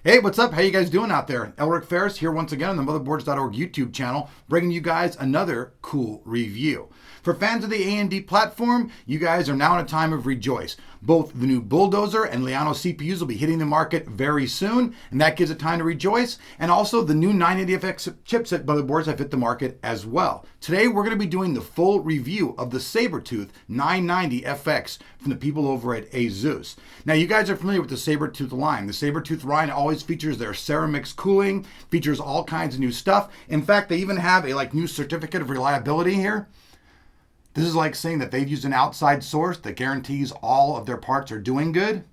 Hey, what's up? How you guys doing out there? Elric Ferris here once again on the Motherboards.org YouTube channel, bringing you guys another cool review. For fans of the AMD platform, you guys are now in a time of rejoice. Both the new Bulldozer and Liano CPUs will be hitting the market very soon, and that gives it time to rejoice. And also the new 990FX chipset motherboards have hit the market as well. Today we're going to be doing the full review of the Sabertooth 990FX from the people over at ASUS. Now you guys are familiar with the Sabertooth line. The Sabertooth line always features their Ceramix cooling, features all kinds of new stuff. In fact, they even have a new certificate of reliability here. This is like saying that they've used an outside source that guarantees all of their parts are doing good.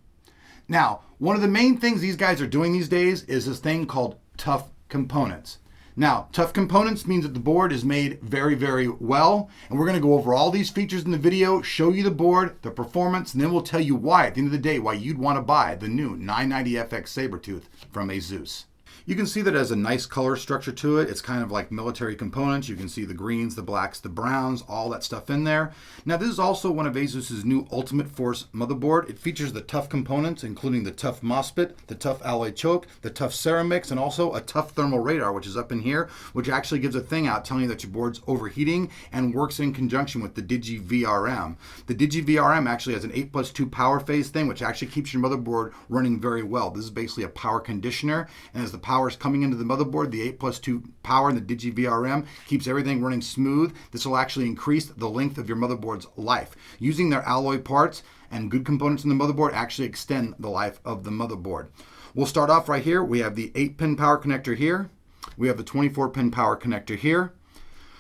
Now, one of the main things these guys are doing these days is this thing called tough components. Now, tough components means that the board is made very, very well, and we're going to go over all these features in the video, show you the board, the performance, and then we'll tell you why, at the end of the day, why you'd want to buy the new 990FX Sabertooth from ASUS. You can see that it has a nice color structure to it. It's kind of like military components. You can see the greens, the blacks, the browns, all that stuff in there. Now, this is also one of ASUS's new Ultimate Force motherboard. It features the tough components, including the tough MOSFET, the tough alloy choke, the tough Ceramix, and also a tough thermal radar, which is up in here, which actually gives a thing out telling you that your board's overheating and works in conjunction with the DigiVRM. The DigiVRM actually has an 8+2 power phase thing, which actually keeps your motherboard running very well. This is basically a power conditioner, and as the power is coming into the motherboard, the 8+2 power and the DigiVRM keeps everything running smooth. This will actually increase the length of your motherboard's life. Using their alloy parts and good components in the motherboard actually extend the life of the motherboard. We'll start off right here. We have the 8-pin power connector here. We have the 24-pin power connector here.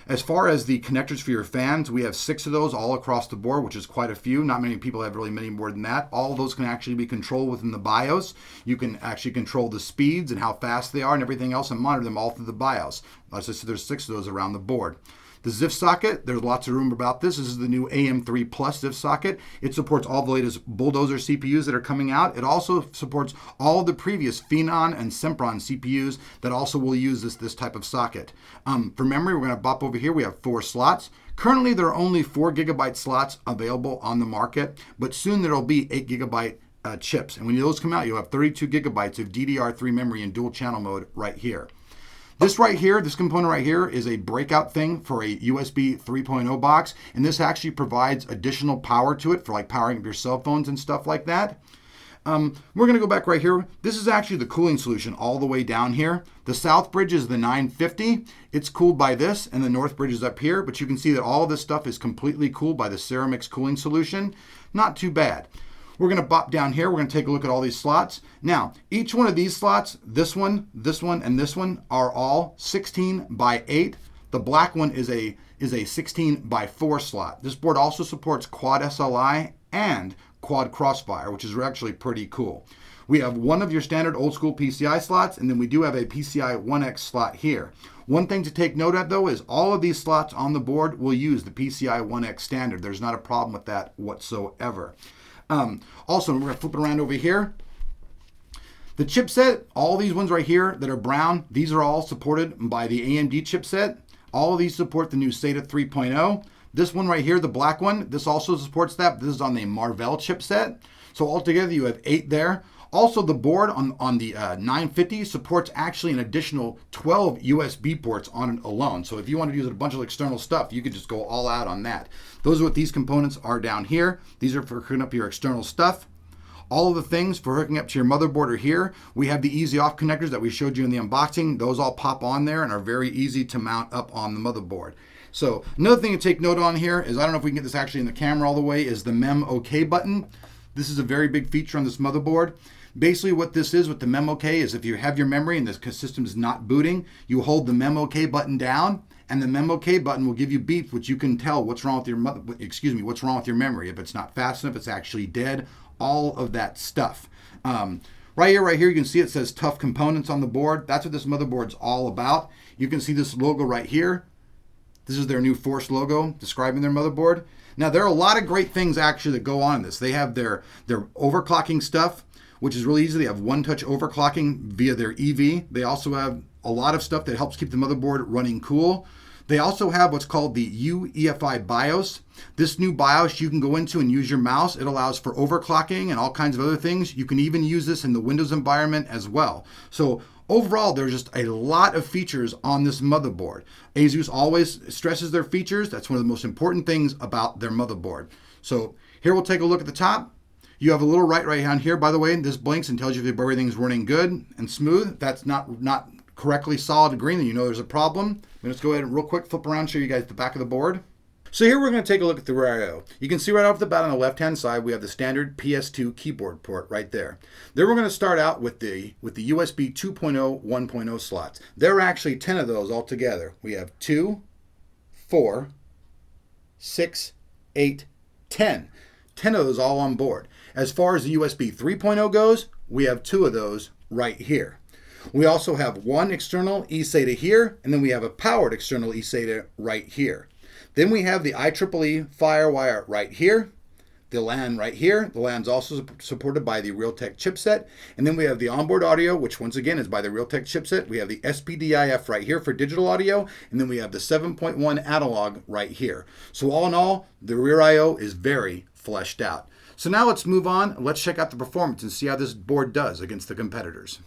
As far as the connectors for your fans, we have 6 of those all across the board, which is quite a few. Not many people have really many more than that. All of those can actually be controlled within the BIOS. You can actually control the speeds and how fast they are and everything else and monitor them all through the BIOS. As I said, there's 6 of those around the board. The ZIF socket, there's lots of room about this. This is the new AM3 Plus ZIF socket. It supports all the latest Bulldozer CPUs that are coming out. It also supports all of the previous Phenon and Sempron CPUs that also will use this type of socket. For memory, we're going to bop over here. We have 4 slots. Currently, there are only 4 GB slots available on the market, but soon there will be 8 GB chips. And when those come out, you'll have 32 GB of DDR3 memory in dual channel mode right here. This right here, this component right here is a breakout thing for a USB 3.0 box, and this actually provides additional power to it for powering up your cell phones and stuff like that. We're going to go back right here. This is actually the cooling solution all the way down here. The south bridge is the 950. It's cooled by this, and the north bridge is up here, but you can see that all of this stuff is completely cooled by the Ceramix cooling solution. Not too bad. We're going to bop down here. We're going to take a look at all these slots. Now, each one of these slots, this one, and this one, are all 16 by 8. The black one is a 16 by 4 slot. This board also supports quad SLI and quad crossfire, which is actually pretty cool. We have one of your standard old school PCI slots, and then we do have a PCI 1X slot here. One thing to take note of, though, is all of these slots on the board will use the PCI 1X standard. There's not a problem with that whatsoever. Also, we're going to flip it around over here. The chipset, all these ones right here that are brown, these are all supported by the AMD chipset. All of these support the new SATA 3.0. This one right here, the black one, this also supports that. This is on the Marvell chipset. So altogether, you have 8 there. Also, the board on the 950 supports actually an additional 12 USB ports on it alone. So if you want to use a bunch of external stuff, you could just go all out on that. Those are what these components are down here. These are for hooking up your external stuff. All of the things for hooking up to your motherboard are here. We have the easy off connectors that we showed you in the unboxing. Those all pop on there and are very easy to mount up on the motherboard. So another thing to take note on here is, I don't know if we can get this actually in the camera all the way, is the Mem OK button. This is a very big feature on this motherboard. Basically what this is with the Mem OK is, if you have your memory and the system is not booting, you hold the Mem OK button down, and the Mem OK button will give you beeps, which you can tell what's wrong with your what's wrong with your memory. If it's not fast enough, it's actually dead, all of that stuff. Right here, you can see it says tough components on the board. That's what this motherboard's all about. You can see this logo right here. This is their new Force logo describing their motherboard. Now, there are a lot of great things actually that go on in this. They have their overclocking stuff, which is really easy. They have one-touch overclocking via their EV. They also have a lot of stuff that helps keep the motherboard running cool. They also have what's called the UEFI BIOS. This new BIOS you can go into and use your mouse. It allows for overclocking and all kinds of other things. You can even use this in the Windows environment as well. So overall, there's just a lot of features on this motherboard. ASUS always stresses their features. That's one of the most important things about their motherboard. So here we'll take a look at the top. You have a little right hand here. By the way, this blinks and tells you if everything's running good and smooth. That's not correctly solid green, then you know there's a problem. Let's go ahead and real quick flip around, show you guys the back of the board. So here we're going to take a look at the rear I/O. You can see right off the bat on the left-hand side, we have the standard PS2 keyboard port right there. Then we're going to start out with the USB 2.0, 1.0 slots. There are actually 10 of those altogether. We have 2, 4, 6, 8, 10. 10 of those all on board. As far as the USB 3.0 goes, we have 2 of those right here. We also have one external eSATA here, and then we have a powered external eSATA right here. Then we have the IEEE FireWire right here, the LAN right here. The LAN's also supported by the Realtek chipset. And then we have the onboard audio, which once again is by the Realtek chipset. We have the SPDIF right here for digital audio, and then we have the 7.1 analog right here. So all in all, the rear I/O is very fleshed out. So now let's move on. Let's check out the performance and see how this board does against the competitors.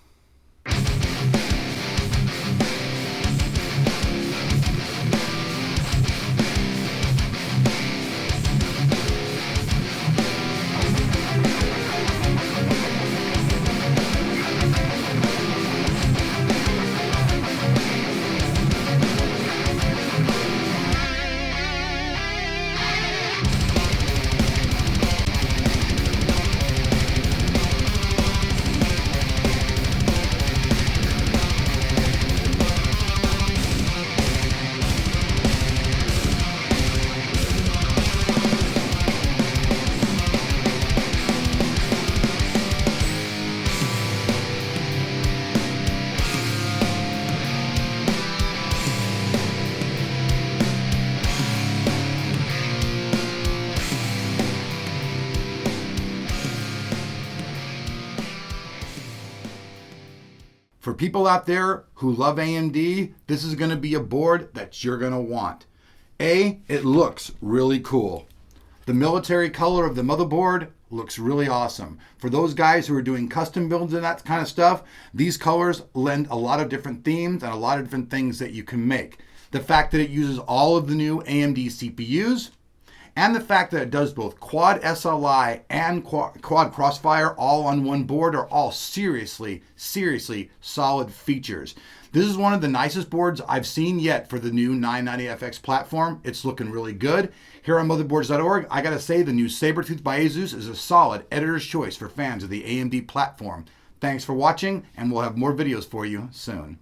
For people out there who love AMD, this is going to be a board that you're going to want. It looks really cool. The military color of the motherboard looks really awesome. For those guys who are doing custom builds and that kind of stuff, these colors lend a lot of different themes and a lot of different things that you can make. The fact that it uses all of the new AMD CPUs, and the fact that it does both quad SLI and quad crossfire all on one board are all seriously solid features. This is one of the nicest boards I've seen yet for the new 990FX platform. It's looking really good. Here on Motherboards.org, I gotta say the new Sabertooth by ASUS is a solid editor's choice for fans of the AMD platform. Thanks for watching, and we'll have more videos for you soon.